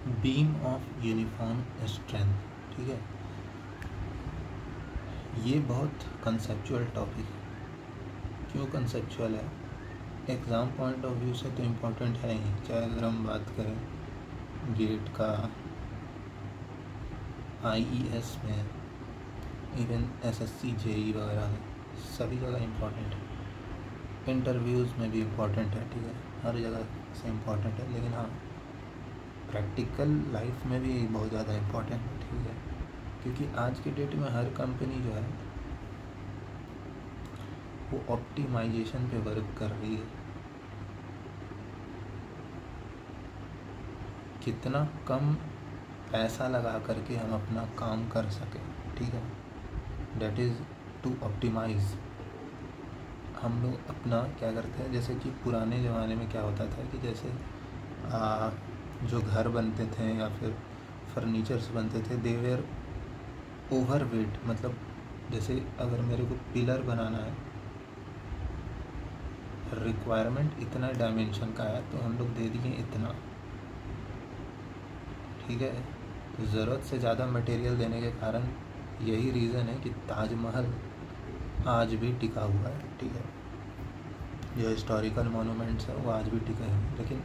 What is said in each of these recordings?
Beam of uniform strength, ठीक है। ये बहुत कंसेप्चुअल टॉपिक है। क्यों कंसेप्चुअल है? एग्ज़ाम पॉइंट ऑफ व्यू से तो इम्पोर्टेंट है ही, चाहे अगर हम बात करें गेट का, IES में, इवन SSC JEE वगैरह में, सभी जगह इम्पोर्टेंट है। इंटरव्यूज़ में भी इम्पोर्टेंट है, ठीक है, हर जगह से इम्पोर्टेंट है। लेकिन हाँ, प्रैक्टिकल लाइफ में भी बहुत ज़्यादा इम्पोर्टेंट है, ठीक है। क्योंकि आज की डेट में हर कंपनी जो है वो ऑप्टिमाइजेशन पे वर्क कर रही है। कितना कम पैसा लगा करके हम अपना काम कर सकें, ठीक है, डेट इज़ टू ऑप्टिमाइज़। हम लोग अपना क्या करते हैं, जैसे कि पुराने ज़माने में क्या होता था कि जैसे जो घर बनते थे या फिर फर्नीचर्स बनते थे, दे वेयर ओवर वेट। मतलब जैसे अगर मेरे को पिलर बनाना है, रिक्वायरमेंट इतना डायमेंशन का है, तो हम लोग दे दिए इतना, ठीक है। तो ज़रूरत से ज़्यादा मटेरियल देने के कारण यही रीज़न है कि ताजमहल आज भी टिका हुआ है, ठीक है। जो हिस्टोरिकल मोनूमेंट्स है वो आज भी टिके हैं। लेकिन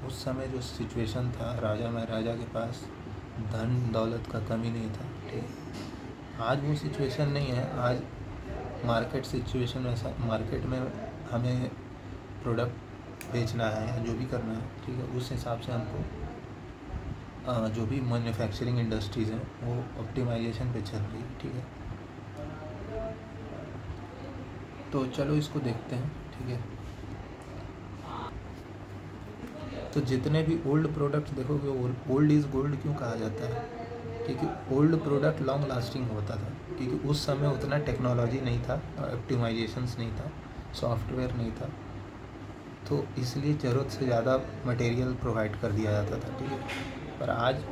उस समय जो सिचुएशन था, राजा महाराजा के पास धन दौलत का कमी नहीं था, ठीक। आज वो सिचुएशन नहीं है। आज मार्केट सिचुएशन ऐसा, मार्केट में हमें प्रोडक्ट बेचना है या जो भी करना है, ठीक है, उस हिसाब से हमको जो भी मैन्युफैक्चरिंग इंडस्ट्रीज़ हैं वो ऑप्टिमाइजेशन पे चल रही है, ठीक है। तो चलो इसको देखते हैं, ठीक है। तो जितने भी ओल्ड प्रोडक्ट्स देखोगे, ओल्ड इज़ गोल्ड क्यों कहा जाता है? क्योंकि ओल्ड प्रोडक्ट लॉन्ग लास्टिंग होता था, क्योंकि उस समय उतना टेक्नोलॉजी नहीं था, ऑप्टिमाइजेशंस नहीं था, सॉफ्टवेयर नहीं था, तो इसलिए ज़रूरत से ज़्यादा मटेरियल प्रोवाइड कर दिया जाता था, ठीक है। पर आज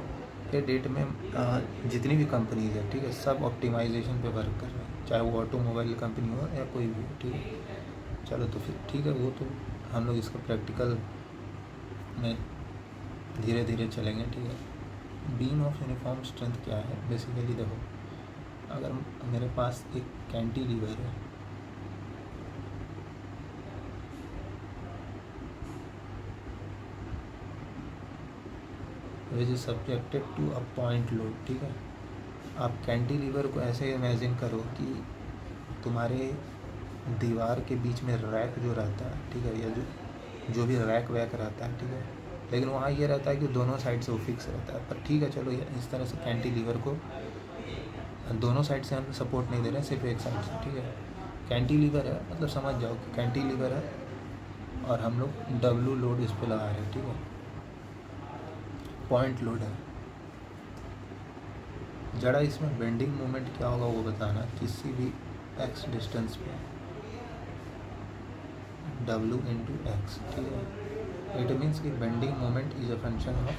के डेट में जितनी भी कंपनीज है, ठीक है, सब ऑप्टिमाइजेशन पे वर्क कर रहे हैं, चाहे वो ऑटोमोबाइल कंपनी हो या कोई भी हो, ठीक है। चलो तो फिर ठीक है, वो तो हम लोग इसका प्रैक्टिकल में धीरे धीरे चलेंगे, ठीक है। बीम ऑफ यूनिफॉर्म स्ट्रेंथ क्या है? बेसिकली देखो, अगर मेरे पास एक कैंटिलीवर है, which is subjected to a point load, ठीक है। आप कैंटिलीवर को ऐसे इमेजिन करो कि तुम्हारे दीवार के बीच में रैक जो रहता है, ठीक है, या जो भी रैक वैक रहता है, ठीक है, लेकिन वहाँ ये रहता है कि दोनों साइड से वो फिक्स रहता है। पर ठीक है, चलो इस तरह से कैंटिलीवर को दोनों साइड से हम सपोर्ट नहीं दे रहे हैं, सिर्फ एक साइड से, ठीक है। कैंटिलीवर है, मतलब समझ जाओ कि कैंटिलीवर है और हम लोग W लोड इस पर लगा रहे हैं, ठीक है, पॉइंट लोड है। जरा इसमें बेंडिंग मोमेंट क्या होगा वो बताना। किसी भी x डिस्टेंस पे W इंटू एक्स, ठीक है। इट मीन्स कि bending moment is a function of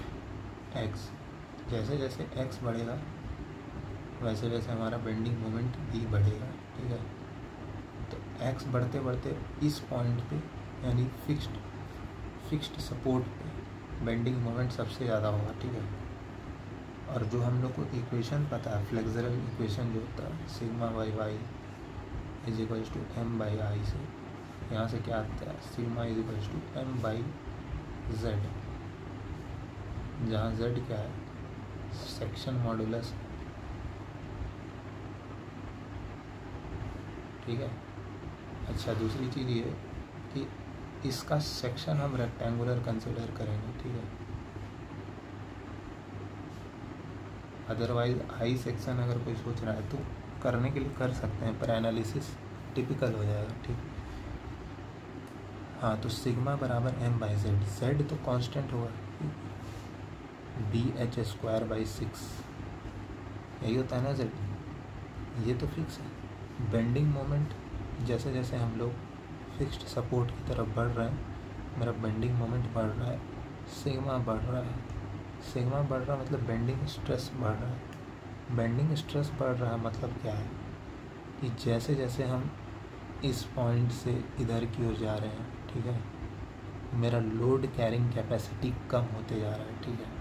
x। जैसे जैसे x बढ़ेगा वैसे वैसे हमारा बेंडिंग मोमेंट भी बढ़ेगा, ठीक है। तो x बढ़ते बढ़ते इस पॉइंट पे, यानी फिक्स्ड सपोर्ट पे बेंडिंग मोमेंट सबसे ज़्यादा होगा, ठीक है। और जो हम लोग को इक्वेशन पता है, फ्लेक्सरल इक्वेशन जो होता है, sigma by Y is equals to M by I, से यहाँ से क्या आता है, sigma is equals to M by Z, जहाँ जेड क्या है, सेक्शन मॉडुलस, ठीक है। अच्छा, दूसरी चीज़ ये कि इसका सेक्शन हम रेक्टेंगुलर कंसिडर करेंगे, ठीक है। अदरवाइज आई सेक्शन अगर कोई सोच रहा है तो करने के लिए कर सकते हैं, पर एनालिसिस टिपिकल हो जाएगा, ठीक। हाँ, तो सिग्मा बराबर एम बाई जेड, जेड तो कांस्टेंट होगा, BH²/6, यही होता है ना जेड, ये तो फिक्स है। बेंडिंग मोमेंट जैसे जैसे हम लोग फिक्स्ड सपोर्ट की तरफ बढ़ रहे हैं, मेरा बेंडिंग मोमेंट बढ़ रहा है, सिग्मा बढ़ रहा है, सिग्मा बढ़ रहा है मतलब बेंडिंग स्ट्रेस बढ़ रहा है। बेंडिंग स्ट्रेस बढ़ रहा है मतलब क्या है कि जैसे जैसे हम इस पॉइंट से इधर की ओर जा रहे हैं, ठीक है, मेरा लोड कैरिंग कैपेसिटी कम होते जा रहा है, ठीक है।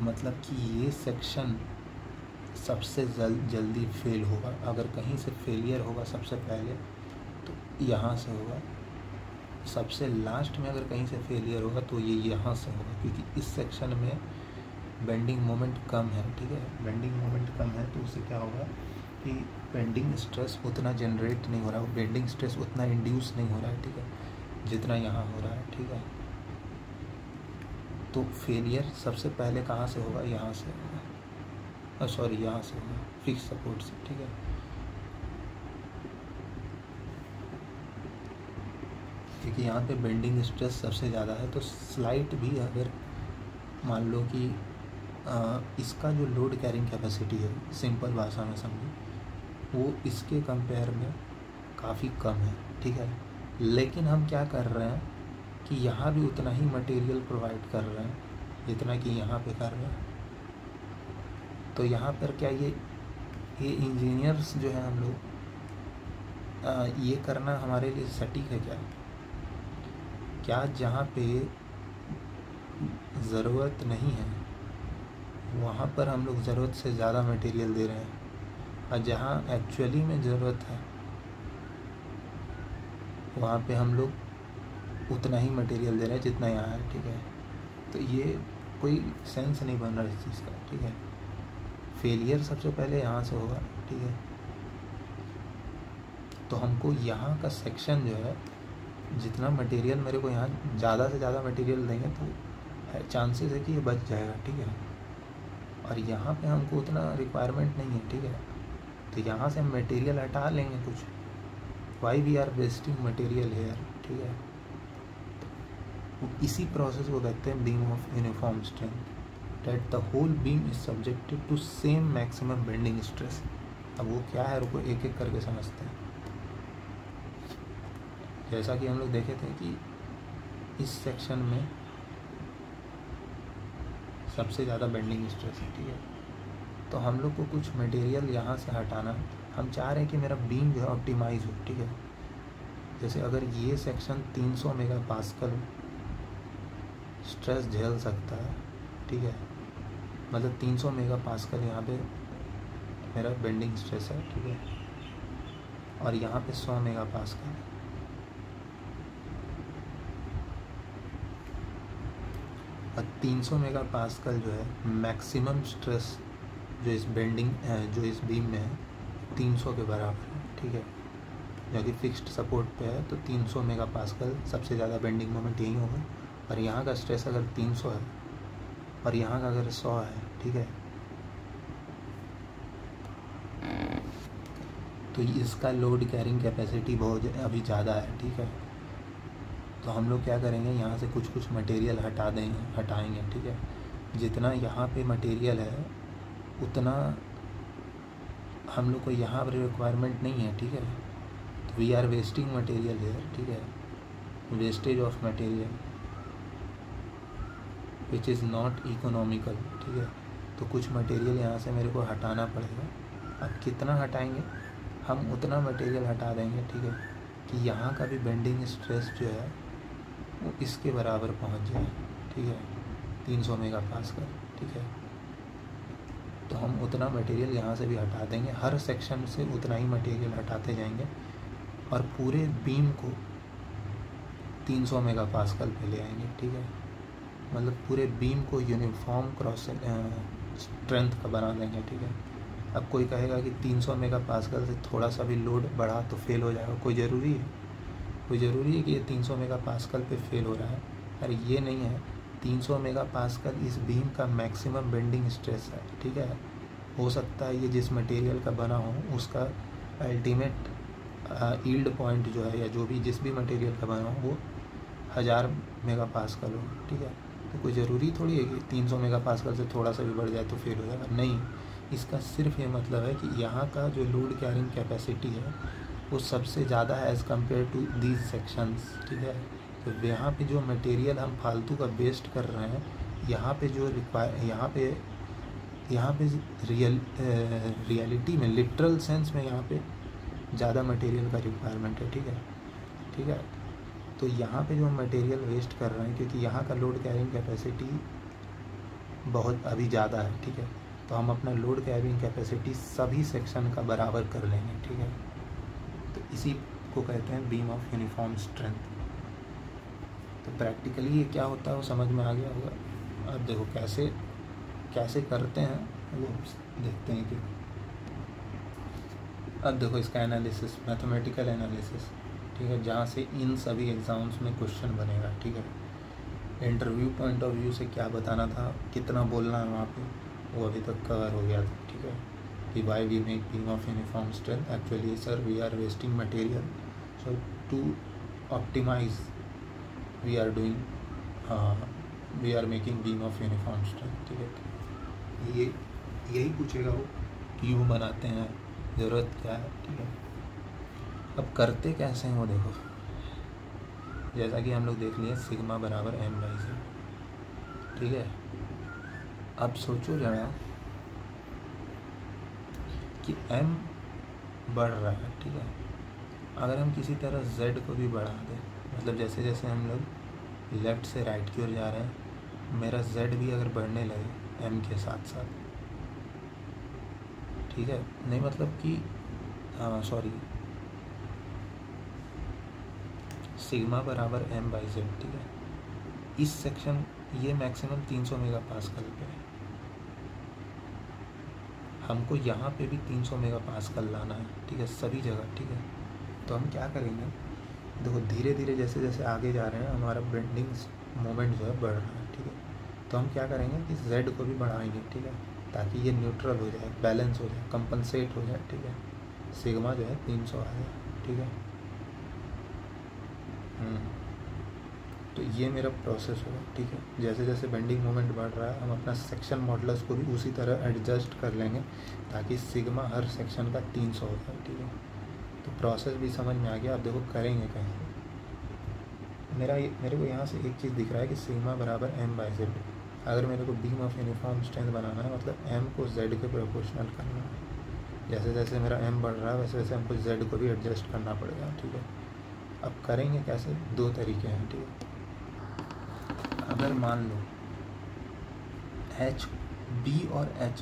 मतलब कि ये सेक्शन सबसे जल्दी फेल होगा। अगर कहीं से फेलियर होगा सबसे पहले तो यहाँ से होगा, सबसे लास्ट में अगर कहीं से फेलियर होगा तो ये यहाँ से होगा, क्योंकि इस सेक्शन में बेंडिंग मोमेंट कम है, ठीक है। बेंडिंग मोमेंट कम है तो उससे क्या होगा कि बेंडिंग स्ट्रेस उतना जनरेट नहीं हो रहा है, बेंडिंग स्ट्रेस उतना इंड्यूस नहीं हो रहा है, ठीक है, जितना यहाँ हो रहा है, ठीक है। तो फेलियर सबसे पहले कहाँ से होगा, यहाँ से होगा, सॉरी यहाँ से होगा, फिक्स सपोर्ट से, ठीक है। क्योंकि यहाँ पे बेंडिंग स्ट्रेस सबसे ज़्यादा है, तो स्लाइट भी अगर मान लो कि इसका जो लोड कैरिंग कैपेसिटी है, सिंपल भाषा में समझो, वो इसके कंपेयर में काफ़ी कम है, ठीक है। लेकिन हम क्या कर रहे हैं कि यहाँ भी उतना ही मटेरियल प्रोवाइड कर रहे हैं जितना कि यहाँ पे कर रहे हैं। तो यहाँ पर क्या ये इंजीनियर्स जो है हम लोग, ये करना हमारे लिए सटीक है क्या जहाँ पे ज़रूरत नहीं है वहाँ पर हम लोग ज़रूरत से ज़्यादा मटेरियल दे रहे हैं, और जहाँ एक्चुअली में ज़रूरत है वहाँ पे हम लोग उतना ही मटेरियल दे रहे हैं जितना यहाँ है, ठीक है। तो ये कोई सेंस नहीं बन रहा इस चीज़ का, ठीक है। फेलियर सबसे पहले यहाँ से होगा, ठीक है। तो हमको यहाँ का सेक्शन जो है, जितना मटेरियल मेरे को यहाँ ज़्यादा से ज़्यादा मटेरियल देंगे तो चांसेस है कि ये बच जाएगा, ठीक है। और यहाँ पे हमको उतना रिक्वायरमेंट नहीं है, ठीक है। तो यहाँ से हम मटेरियल हटा लेंगे कुछ, why we are wasting material here, ठीक है। तो इसी प्रोसेस को कहते हैं beam of uniform strength, that the whole beam is subjected to same maximum bending stress. अब वो क्या है, रुको एक एक करके समझते हैं। जैसा कि हम लोग देखे थे कि इस सेक्शन में सबसे ज़्यादा बेंडिंग स्ट्रेस है, ठीक है। तो हम लोग को कुछ मटेरियल यहाँ से हटाना, हम चाह रहे हैं कि मेरा बीम जो है ऑप्टिमाइज हो, ठीक है। जैसे अगर ये सेक्शन 300 मेगापास्कल स्ट्रेस झेल सकता है, ठीक है, मतलब 300 मेगापास्कल यहाँ पे मेरा बेंडिंग स्ट्रेस है, ठीक है, और यहाँ पे 100 मेगापास्कल, और 300 मेगापास्कल जो है मैक्सिमम स्ट्रेस जो इस बीम में है 300 के बराबर है, ठीक है। जो कि फिक्स्ड सपोर्ट पे है तो 300 मेगापास्कल सबसे ज़्यादा बेंडिंग मोमेंट यही होगा। और यहाँ का स्ट्रेस अगर 300 है और यहाँ का अगर 100 है, ठीक है, तो इसका लोड कैरिंग कैपेसिटी बहुत अभी ज़्यादा है, ठीक है। तो हम लोग क्या करेंगे, यहाँ से कुछ मटेरियल हटाएंगे, ठीक है। जितना यहाँ पे मटेरियल है उतना हम लोग को यहाँ पर रिक्वायरमेंट नहीं है, ठीक है। तो we are wasting material here, ठीक है, wastage of material which is not economical, ठीक है। तो कुछ मटेरियल यहाँ से मेरे को हटाना पड़ेगा। अब कितना हटाएंगे, हम उतना मटेरियल हटा देंगे, ठीक है, कि यहाँ का भी बेंडिंग स्ट्रेस जो है वो इसके बराबर पहुँच जाए, ठीक है, 300 मेगापास्कल, ठीक है। तो हम उतना मटेरियल यहाँ से भी हटा देंगे, हर सेक्शन से उतना ही मटेरियल हटाते जाएंगे और पूरे बीम को 300 मेगापास्कल पे ले आएंगे, ठीक है। मतलब पूरे बीम को यूनिफॉर्म क्रॉस स्ट्रेंथ का बना देंगे, ठीक है। अब कोई कहेगा कि 300 मेगापास्कल से थोड़ा सा भी लोड बढ़ा तो फेल हो जाएगा, कोई ज़रूरी है कि ये 300 मेगापास्कल पे फेल हो रहा है? अरे ये नहीं है, 300 मेगापास्कल इस बीम का मैक्सिमम बेंडिंग स्ट्रेस है, ठीक है। हो सकता है ये जिस मटेरियल का बना हो उसका अल्टीमेट यील्ड पॉइंट जो है, या जो भी जिस भी मटेरियल का बना हो वो 1000 मेगापास्कल हो, ठीक है। तो कोई ज़रूरी थोड़ी है कि 300 मेगापास्कल से थोड़ा सा भी बढ़ जाए तो फेल हो जाएगा, नहीं। इसका सिर्फ ये मतलब है कि यहाँ का जो लोड कैरिंग कैपेसिटी है वो सबसे ज़्यादा है as compare to these sections, ठीक है। तो यहाँ पे जो मटेरियल हम फालतू का वेस्ट कर रहे हैं, यहाँ पे जो यहाँ पे रियलिटी में लिटरल सेंस में यहाँ पे ज़्यादा मटेरियल का रिक्वायरमेंट है, ठीक है, ठीक है। तो यहाँ पे जो हम मटेरियल वेस्ट कर रहे हैं, क्योंकि यहाँ का लोड कैरिंग कैपेसिटी बहुत अभी ज़्यादा है, ठीक है, तो हम अपना लोड कैरिंग कैपेसिटी सभी सेक्शन का बराबर कर लेंगे, ठीक है। तो इसी को कहते हैं बीम ऑफ यूनिफॉर्म स्ट्रेंथ। तो प्रैक्टिकली ये क्या होता है वो समझ में आ गया होगा। अब देखो कैसे कैसे करते हैं वो देखते हैं कि अब देखो इसका एनालिसिस, मैथमेटिकल एनालिसिस, ठीक है, जहाँ से इन सभी एग्ज़ाम्स में क्वेश्चन बनेगा, ठीक है। इंटरव्यू पॉइंट ऑफ व्यू से क्या बताना था, कितना बोलना है वहाँ पे, वो अभी तक कवर हो गया था, ठीक है, कि why we make beam of uniform strength, actually sir we are wasting material, so to optimize we are doing we are making beam of uniform strength, ठीक है। ये यही पूछेगा वो, क्यों बनाते हैं, ज़रूरत क्या है, ठीक है। अब करते कैसे हैं वो देखो, जैसा कि हम लोग देख लिए सिग्मा बराबर m/z, ठीक है। अब सोचो जरा कि m बढ़ रहा है, ठीक है, अगर हम किसी तरह z को भी बढ़ा दें, मतलब जैसे जैसे हम लोग लेफ़्ट से राइट की ओर जा रहे हैं, मेरा z भी अगर बढ़ने लगे m के साथ साथ, ठीक है, नहीं मतलब कि सॉरी सिग्मा बराबर m/z, ठीक है, इस सेक्शन ये मैक्सिमम 300 मेगापास्कल पे है, हमको यहाँ पे भी 300 मेगापास्कल लाना है, ठीक है, सभी जगह, ठीक है। तो हम क्या करेंगे, देखो धीरे धीरे जैसे जैसे आगे जा रहे हैं हमारा बेंडिंग मोमेंट जो है बढ़ रहा है, ठीक है, तो हम क्या करेंगे कि z को भी बढ़ाएंगे, ठीक है, ताकि ये न्यूट्रल हो जाए, बैलेंस हो जाए, कंपनसेट हो जाए, ठीक है, सिग्मा जो है 300 आ जाए, ठीक है। तो ये मेरा प्रोसेस होगा, ठीक है, जैसे जैसे बेंडिंग मोमेंट बढ़ रहा है हम अपना सेक्शन मॉडुलस को भी उसी तरह एडजस्ट कर लेंगे ताकि सिग्मा हर सेक्शन का 300 हो जाए, ठीक है। तो प्रोसेस भी समझ में आ गया। अब देखो करेंगे कैसे, मेरे को यहाँ से एक चीज़ दिख रहा है कि सिग्मा बराबर m/z, अगर मेरे को बीम ऑफ यूनिफॉर्म स्ट्रेंथ बनाना है मतलब m को z के प्रोपोर्शनल करना है, जैसे जैसे मेरा m बढ़ रहा है वैसे वैसे हमको z को भी एडजस्ट करना पड़ेगा, ठीक है। अब करेंगे कैसे, दो तरीके हैं, ठीक है। अगर मान लो h b और h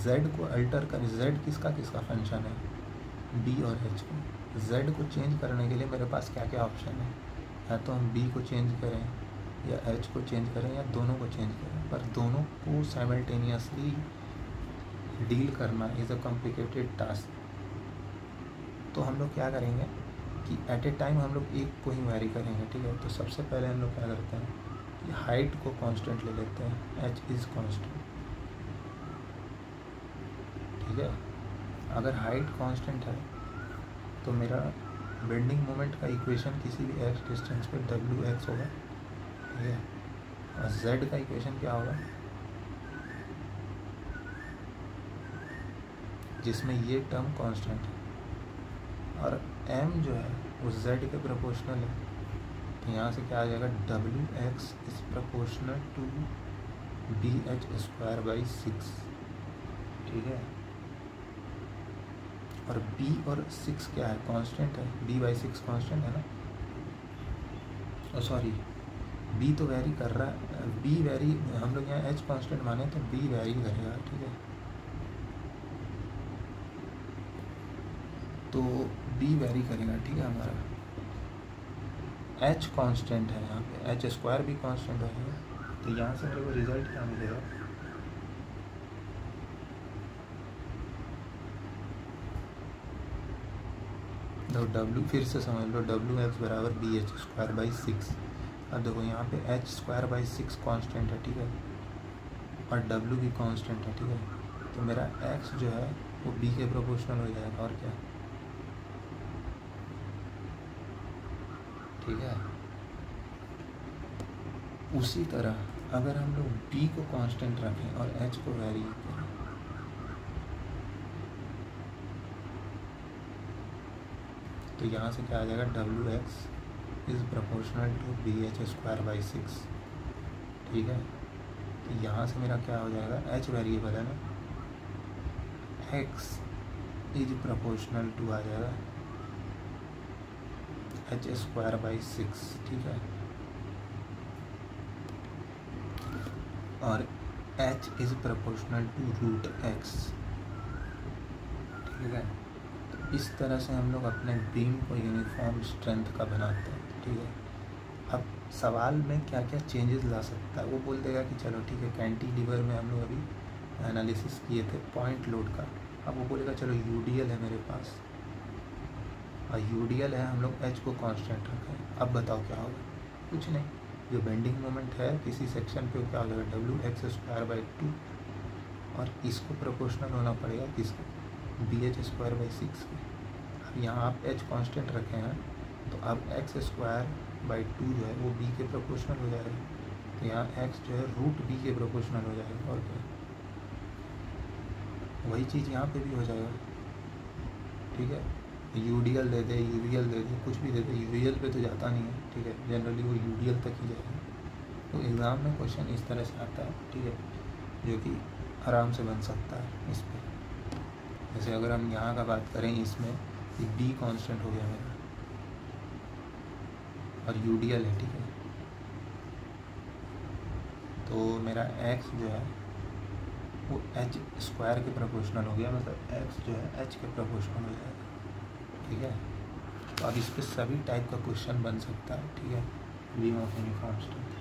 z को अल्टर कर, z किसका किसका फंक्शन है, b और h को, z को चेंज करने के लिए मेरे पास क्या क्या ऑप्शन है, या तो हम b को चेंज करें या h को चेंज करें या दोनों को चेंज करें, पर दोनों को साइमल्टेनियसली डील करना इज़ अ कॉम्प्लिकेटेड टास्क। तो हम लोग क्या करेंगे कि एट ए टाइम हम लोग एक को ही वेरी करेंगे, ठीक है। तो सबसे पहले हम लोग क्या करते हैं कि हाइट को कांस्टेंट ले लेते हैं, h इज़ कांस्टेंट, ठीक है। अगर हाइट कांस्टेंट है तो मेरा बेंडिंग मोमेंट का इक्वेशन किसी भी x डिस्टेंस पे wx होगा, ठीक है, और z का इक्वेशन क्या होगा, जिसमें ये टर्म कांस्टेंट है और m जो है वो z के प्रोपोर्शनल है, तो यहाँ से क्या आ जाएगा, wx is proportional to bh²/6, ठीक है। और b और 6 क्या है, कांस्टेंट है, b/6 कांस्टेंट है ना, और सॉरी b तो वेरी कर रहा है, b वेरी, हम लोग यहाँ h कांस्टेंट माने तो b वेरी करेगा, ठीक है। तो b वेरी करेगा, ठीक है, हमारा h कांस्टेंट है, यहाँ पे h² भी कांस्टेंट रहेगा, तो यहाँ से मेरे को रिजल्ट क्या मिलेगा, तो w फिर से समझ लो, wx बराबर bh²/6। अब देखो यहाँ पे h²/6 कांस्टेंट है, ठीक है, और w भी कांस्टेंट है, ठीक है, तो मेरा x जो है वो b के प्रोपोर्शनल हो जाएगा, और क्या, ठीक है। उसी तरह अगर हम लोग b को कांस्टेंट रखें और h को वेरी करें, तो यहाँ से क्या आ जाएगा, wx is proportional to bh²/6, ठीक है। तो यहाँ से मेरा क्या हो जाएगा, h वेरिएबल है ना, x इज प्रोपोर्शनल टू आ जाएगा एच स्क्वायर बाई 6, ठीक है। और H is proportional to root X, ठीक है। तो इस तरह से हम लोग अपने बीम को यूनिफॉर्म स्ट्रेंथ का बनाते हैं, ठीक है। अब सवाल में क्या क्या चेंजेस ला सकता है, वो बोल देगा कि चलो ठीक है, कैंटिलीवर में हम लोग अभी एनालिसिस किए थे पॉइंट लोड का। अब वो बोलेगा चलो यूडीएल है मेरे पास, और यूडीएल है, हम लोग एच को कांस्टेंट रखें। अब बताओ क्या होगा? कुछ नहीं, जो बेंडिंग मोमेंट है किसी सेक्शन पे वो क्या हो जाएगा, डब्ल्यू एक्स स्क्वायर बाई 2, और इसको प्रोपोर्शनल होना पड़ेगा किसको, बी एच स्क्वायर बाई 6 के। अब यहाँ आप एच कांस्टेंट रखे हैं, तो अब एक्स स्क्वायर बाई 2 जो है वो बी के प्रोपोर्शनल हो जाएगा। तो यहाँ एक्स जो है रूट बी के प्रोपोर्शनल हो जाएगा, और क्या, वही चीज़ यहाँ पे भी हो जाएगा, ठीक है। यूडीएल दे दे, यूवीएल दे दे, कुछ भी दे दे, यूवीएल पे तो जाता नहीं है, ठीक है, जनरली वो यूडीएल तक ही जाएगा। तो एग्ज़ाम में क्वेश्चन इस तरह से आता है, ठीक है, जो कि आराम से बन सकता है इस पर। जैसे अगर हम यहाँ का बात करें, इसमें बी कांस्टेंट हो गया मेरा, और यूडीएल है, ठीक है। तो मेरा एक्स जो है वो एच स्क्वायर के प्रोपोर्शनल हो गया, मतलब एक्स जो है एच के प्रोपोर्शनल हो जाएगा, ठीक है। तो अब इस पर सभी टाइप का क्वेश्चन बन सकता है, ठीक है, बीम ऑफ यूनिफॉर्म स्ट्रेंथ।